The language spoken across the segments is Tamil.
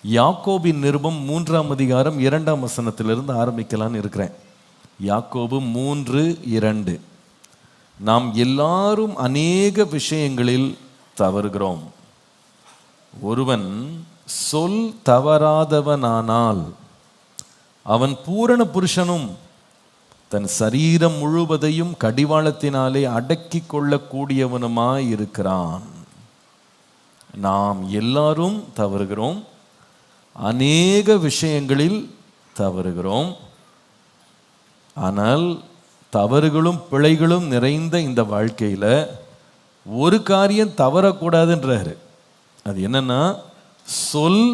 யாக்கோபின் நிருபம் 3ஆம் அதிகாரம் 2ஆம் வசனத்திலிருந்து ஆரம்பிக்கலான்னு இருக்கிறேன். யாக்கோபு 3:2. நாம் எல்லாரும் அநேக விஷயங்களில் தவறுகிறோம். ஒருவன் சொல் தவறாதவனானால் அவன் பூரண புருஷனும் தன் சரீரம் முழுவதையும் கடிவாளத்தினாலே அடக்கி கொள்ளக்கூடியவனுமாய் இருக்கிறான். நாம் எல்லாரும் தவறுகிறோம், அநேக விஷயங்களில் தவறுகிறோம். ஆனால் தவறுகளும் பிழைகளும் நிறைந்த இந்த வாழ்க்கையில் ஒரு காரியம் தவறக்கூடாதுன்றாரு. அது என்னன்னா, சொல்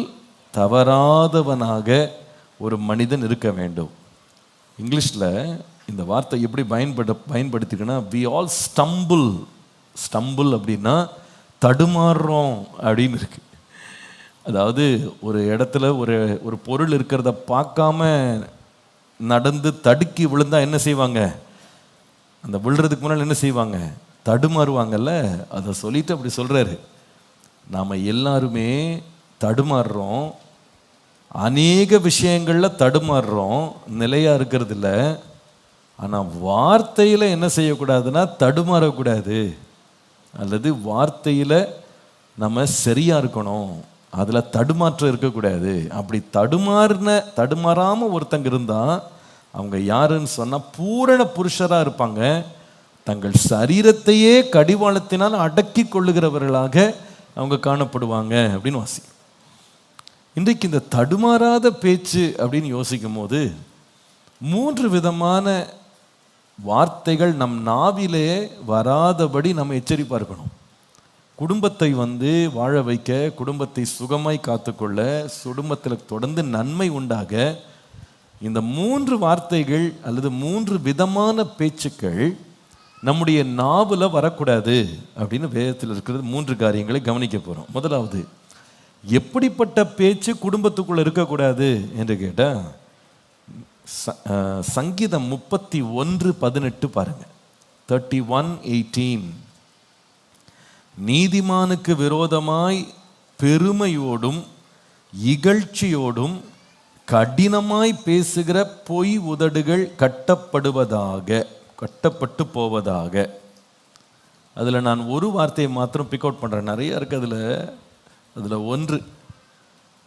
தவறாதவனாக ஒரு மனிதன் இருக்க வேண்டும். இங்கிலீஷில் இந்த வார்த்தை எப்படி பயன்படுத்திக்கன்னா, வி ஆல் ஸ்டம்பிள் அப்படின்னா தடுமாறுறோம் அப்படின்னு இருக்கு. அதாவது ஒரு இடத்துல ஒரு பொருள் இருக்கிறத பார்க்காம நடந்து தடுக்கி விழுந்தா என்ன செய்வாங்க? அந்த விழுறதுக்கு முன்னால் என்ன செய்வாங்க? தடுமாறுவாங்கல்ல. அதை சொல்லிட்டு அப்படி சொல்றாரு, நாம் எல்லாருமே தடுமாறுறோம், அநேக விஷயங்களில் தடுமாறுறோம், நிலையாக இருக்கிறது இல்லை. ஆனால் வார்த்தையில் என்ன செய்யக்கூடாதுன்னா தடுமாறக்கூடாது, அல்லது வார்த்தையில் நம்ம சரியாக இருக்கணும், அதில் தடுமாற்றம் இருக்கக்கூடாது. அப்படி தடுமாறாமல் ஒருத்தங்க இருந்தால் அவங்க யாருன்னு சொன்னால் பூரண புருஷராக இருப்பாங்க. தங்கள் சரீரத்தையே கடிவாளத்தினால் அடக்கி கொள்ளுகிறவர்களாக அவங்க காணப்படுவாங்க அப்படின்னு வாசி. இன்றைக்கு இந்த தடுமாறாத பேச்சு அப்படின்னு யோசிக்கும் போது 3 விதமான வார்த்தைகள் நம் நாவிலே வராதபடி நம்ம எச்சரிப்பாக இருக்கணும். குடும்பத்தை வாழ வைக்க, குடும்பத்தை சுகமாய் காத்துக்கொள்ள, குடும்பத்தில் தொடர்ந்து நன்மை உண்டாக இந்த 3 வார்த்தைகள் அல்லது 3 விதமான பேச்சுக்கள் நம்முடைய நாவில் வரக்கூடாது அப்படின்னு வேதத்தில் இருக்கிறது. 3 காரியங்களை கவனிக்க போகிறோம். முதலாவது, எப்படிப்பட்ட பேச்சு குடும்பத்துக்குள்ள இருக்கக்கூடாது என்று கேட்டால், சங்கீதம் 31:18 பாருங்க. 31:18. நீதிமானுக்கு விரோதமாய் பெருமையோடும் இகழ்ச்சியோடும் கடினமாய் பேசுகிற பொய் உதடுகள் கட்டப்பட்டு போவதாக. அதில் நான் ஒரு வார்த்தையை மாத்திரம் பிக் அவுட் பண்ணுறேன், நிறைய இருக்குது அதில் ஒன்று,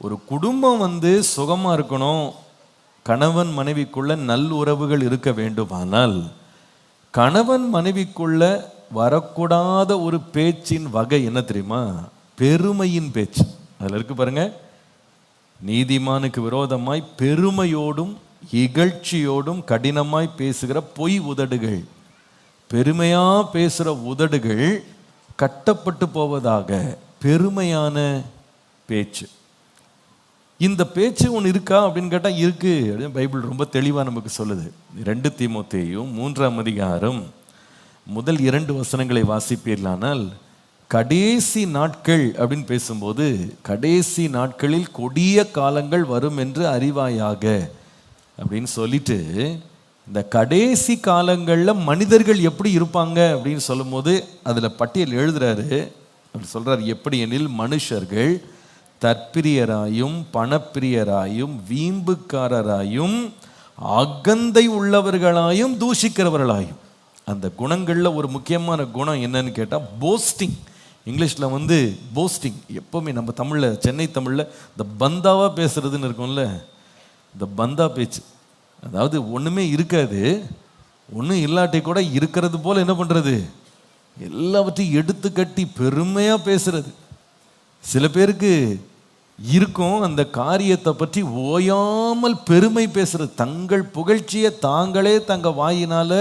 ஒரு குடும்பம் சுகமாக இருக்கணும், கணவன் மனைவிக்குள்ள நல்லுறவுகள் இருக்க வேண்டுமானால் கணவன் மனைவிக்குள்ள வரக்கூடாத ஒரு பேச்சின் வகை என்ன தெரியுமா? பெருமையின் பேச்சு. அதில் இருக்கு பாருங்க, நீதிமானுக்கு விரோதமாய் பெருமையோடும் இகழ்ச்சியோடும் கடினமாய் பேசுகிற பொய் உதடுகள். பெருமையா பேசுகிற உதடுகள் கட்டப்பட்டு போவதாக. பெருமையான பேச்சு. இந்த பேச்சு ஒன்று இருக்கா அப்படின்னு கேட்டால் இருக்கு. பைபிள் ரொம்ப தெளிவாக நமக்கு சொல்லுது. 2 தீமோத்தேயும் 3ஆம் அதிகாரம் முதல் 2 வசனங்களை வாசிப்பீர்களானால், கடைசி நாட்கள் அப்படின்னு பேசும்போது, கடைசி நாட்களில் கொடிய காலங்கள் வரும் என்று அறிவாயாக அப்படின்னு சொல்லிட்டு, இந்த கடைசி காலங்களில் மனிதர்கள் எப்படி இருப்பாங்க அப்படின்னு சொல்லும் போது அதில் பட்டியல் எழுதுறாரு. அவர் சொல்றார், எப்படி எனில் மனுஷர்கள் தற்பிரியராயும் பணப்பிரியராயும் வீம்புக்காரராயும் அகந்தை உள்ளவர்களாயும் தூஷிக்கிறவர்களாயும். அந்த குணங்களில் ஒரு முக்கியமான குணம் என்னன்னு கேட்டால் போஸ்டிங். இங்கிலீஷில் போஸ்டிங். எப்போவுமே நம்ம தமிழில், சென்னை தமிழில் இந்த பந்தாவாக பேசுறதுன்னு இருக்கும்ல, இந்த பந்தா பேச்சு. அதாவது ஒன்றுமே இருக்காது, ஒன்றும் இல்லாட்டி கூட இருக்கிறது போல் என்ன பண்ணுறது, எல்லாவற்றையும் எடுத்து கட்டி பெருமையாக பேசுறது. சில பேருக்கு இருக்கும் அந்த காரியத்தை பற்றி ஓயாமல் பெருமை பேசுறது, தங்கள் புகழ்ச்சியை தாங்களே தங்கள் வாயினால்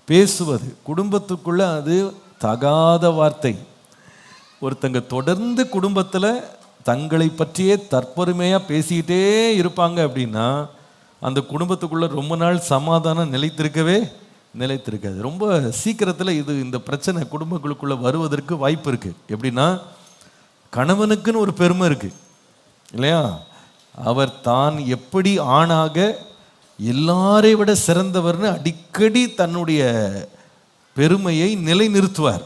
பேசுவது. குடும்பத்துக்குள்ள அது தகாத வார்த்தை. ஒருத்தங்க தொடர்ந்து குடும்பத்தில் தங்களை பற்றியே தற்பெருமையாக பேசிக்கிட்டே இருப்பாங்க அப்படின்னா அந்த குடும்பத்துக்குள்ள ரொம்ப நாள் சமாதானம் நிலைத்திருக்காது. ரொம்ப சீக்கிரத்தில் இந்த பிரச்சனை குடும்பங்களுக்குள்ள வருவதற்கு வாய்ப்பு இருக்கு. எப்படின்னா, கணவனுக்குன்னு ஒரு பெருமை இருக்கு இல்லையா? அவர் தான் எப்படி ஆணாக எல்லாரை விட சிறந்தவர்னு அடிக்கடி தன்னுடைய பெருமையை நிலைநிறுத்துவார்.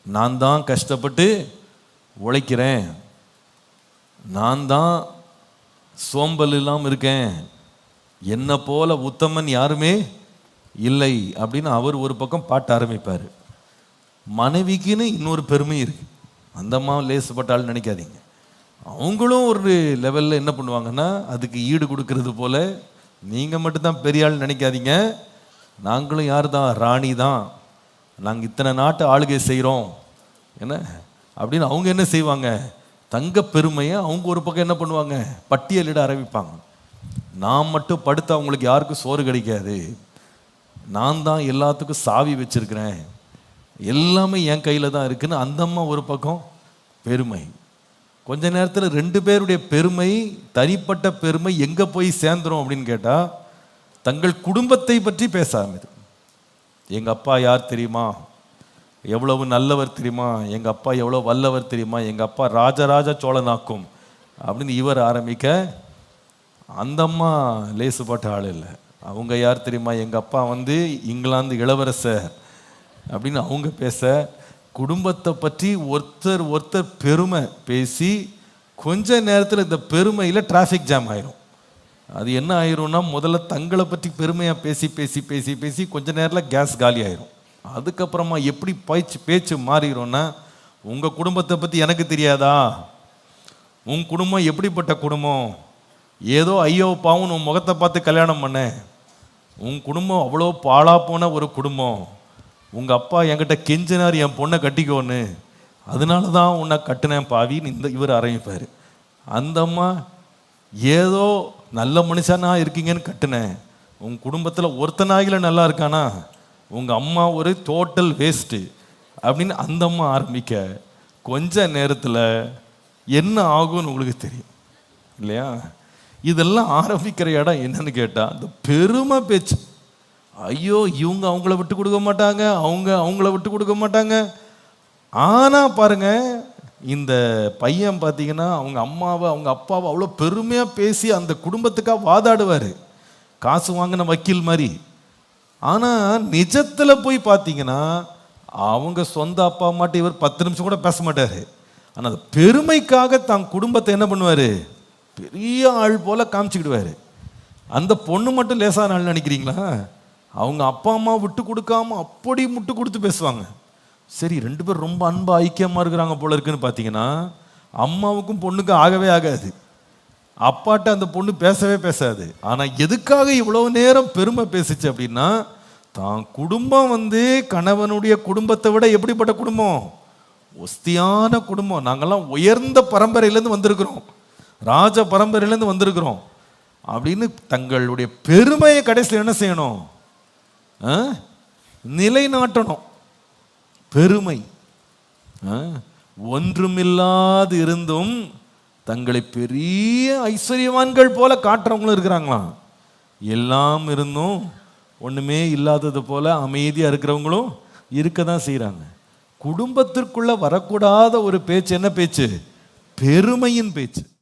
நான் தான் கஷ்டப்பட்டு உழைக்கிறேன், நான் தான் சோம்பல் இல்லாமல் இருக்கேன், என்னை போல உத்தமன் யாருமே இல்லை அப்படின்னு அவர் ஒரு பக்கம் பாட்ட ஆரம்பிப்பார். மனைவிக்குன்னு இன்னொரு பெருமை இருக்கு. அந்த அம்மா லேசுப்பட்டாலும் நினைக்காதீங்க. அவங்களும் ஒரு லெவலில் என்ன பண்ணுவாங்கன்னா, அதுக்கு ஈடு கொடுக்கறது போல நீங்கள் மட்டும்தான் பெரிய ஆள் நினைக்காதீங்க, நாங்களும் யார் தான், ராணி தான், நாங்கள் இத்தனை நாட்டு ஆளுகை செய்கிறோம் என்ன அப்படின்னு அவங்க என்ன செய்வாங்க, தங்க பெருமையை அவங்க ஒரு பக்கம் என்ன பண்ணுவாங்க, பட்டியலிட ஆரம்பிப்பாங்க. நான் மட்டும் படுத்து அவங்களுக்கு யாருக்கும் சோறு கிடைக்காது, நான் தான் எல்லாத்துக்கும் சாவி வச்சிருக்கிறேன், எல்லாமே என் கையில் தான் இருக்குன்னு அந்த அம்மா ஒரு பக்கம் பெருமை. கொஞ்ச நேரத்தில் ரெண்டு பேருடைய பெருமை, தனிப்பட்ட பெருமை எங்கே போய் சேர்ந்துரும் அப்படின்னு கேட்டால், தங்கள் குடும்பத்தை பற்றி பேச ஆரம்பிது. எங்கள் அப்பா யார் தெரியுமா, எவ்வளவு நல்லவர் தெரியுமா, எங்கள் அப்பா எவ்வளோ வல்லவர் தெரியுமா, எங்கள் அப்பா ராஜராஜ சோழனாக்கும் அப்படின்னு இவர் ஆரம்பிக்க, அந்த அம்மா லேசுப்பட்ட ஆள் இல்லை. அவங்க யார் தெரியுமா, எங்கள் அப்பா இங்கிலாந்து இளவரசர் அப்படின்னு அவங்க பேச, குடும்பத்தை பற்றி ஒருத்தர் ஒருத்தர் பெருமை பேசி கொஞ்ச நேரத்தில் இந்த பெருமையில் டிராஃபிக் ஜாம் ஆயிரும். அது என்ன ஆயிரும்னா, முதல்ல தங்களை பற்றி பெருமையாக பேசி பேசி பேசி பேசி கொஞ்ச நேரத்தில் கேஸ் காலி ஆயிரும். அதுக்கப்புறமா எப்படி பேச்சு மாறிடும்னா, உங்கள் குடும்பத்தை பற்றி எனக்கு தெரியாதா, உன் குடும்பம் எப்படிப்பட்ட குடும்பம், ஏதோ ஐயோ பாவம் உன் முகத்தை பார்த்து கல்யாணம் பண்ணேன், உன் குடும்பம் அவ்வளோ பாழா போன ஒரு குடும்பம், உங்கள் அப்பா என்கிட்ட கெஞ்சினார் என் பொண்ணை கட்டிக்கோன்னு, அதனால தான் உன்னை கட்டினேன் பாவின்னு இவர் ஆரம்பிப்பார். அந்த அம்மா ஏதோ நல்ல மனுஷனா இருக்கீங்கன்னு கட்டினேன், உங்கள் குடும்பத்தில் ஒருத்தனாகில நல்லா இருக்கானா, உங்கள் அம்மா ஒரு டோட்டல் வேஸ்ட்டு அப்படின்னு அந்த அம்மா ஆரம்பிக்க, கொஞ்ச நேரத்தில் என்ன ஆகும்னு உங்களுக்கு தெரியும் இல்லையா? இதெல்லாம் ஆரம்பிக்கிற இடம் என்னன்னு கேட்டால், அந்த பெருமை பேச்சு. ஐயோ இவங்க அவங்கள விட்டு கொடுக்க மாட்டாங்க, அவங்க அவங்கள விட்டு கொடுக்க மாட்டாங்க. ஆனால் பாருங்க, இந்த பையன் பார்த்தீங்கன்னா அவங்க அம்மாவை அவங்க அப்பாவை அவ்வளோ பெருமையாக பேசி அந்த குடும்பத்துக்காக வாதாடுவார், காசு வாங்கின வக்கீல் மாதிரி. ஆனால் நிஜத்தில் போய் பார்த்தீங்கன்னா அவங்க சொந்த அப்பா அம்மாட்ட இவர் 10 நிமிஷம் கூட பேச மாட்டார். ஆனால் அந்த பெருமைக்காக தான் குடும்பத்தை என்ன பண்ணுவார், பெரிய ஆள் போல் காமிச்சிக்கிடுவார். அந்த பொண்ணு மட்டும் லேசான ஆள் நினைக்கிறீங்களா? அவங்க அப்பா அம்மா விட்டு கொடுக்காம அப்படி முட்டு கொடுத்து பேசுவாங்க. சரி, ரெண்டு பேரும் ரொம்ப அன்பா ஐக்கியமாக இருக்கிறாங்க போல இருக்குன்னு பார்த்தீங்கன்னா, அம்மாவுக்கும் பொண்ணுக்கும் ஆகவே ஆகாது. அப்பாட்ட அந்த பொண்ணு பேசவே பேசாது. ஆனால் எதுக்காக இவ்வளோ நேரம் பெருமை பேசிச்சு அப்படின்னா, தான் குடும்பம் கணவனுடைய குடும்பத்தை விட எப்படிப்பட்ட குடும்பம், ஒஸ்தியான குடும்பம், நாங்கள்லாம் உயர்ந்த பரம்பரையிலேருந்து வந்திருக்கிறோம், ராஜ பரம்பரையிலேருந்து வந்திருக்கிறோம் அப்படின்னு தங்களுடைய பெருமையை கடைசியில் என்ன செய்யணும், நிலைநாட்டணும். பெருமை. ஒன்றுமில்லாது இருந்தும் தங்களை பெரிய ஐஸ்வர்யவான்கள் போல காட்டுறவங்களும் இருக்கிறாங்களாம். எல்லாம் இருந்தும் ஒண்ணுமே இல்லாதது போல அமைதியா இருக்கிறவங்களும் இருக்க தான் செய்யறாங்க. குடும்பத்திற்குள்ள வரக்கூடாத ஒரு பேச்சு என்ன பேச்சு, பெருமையின் பேச்சு.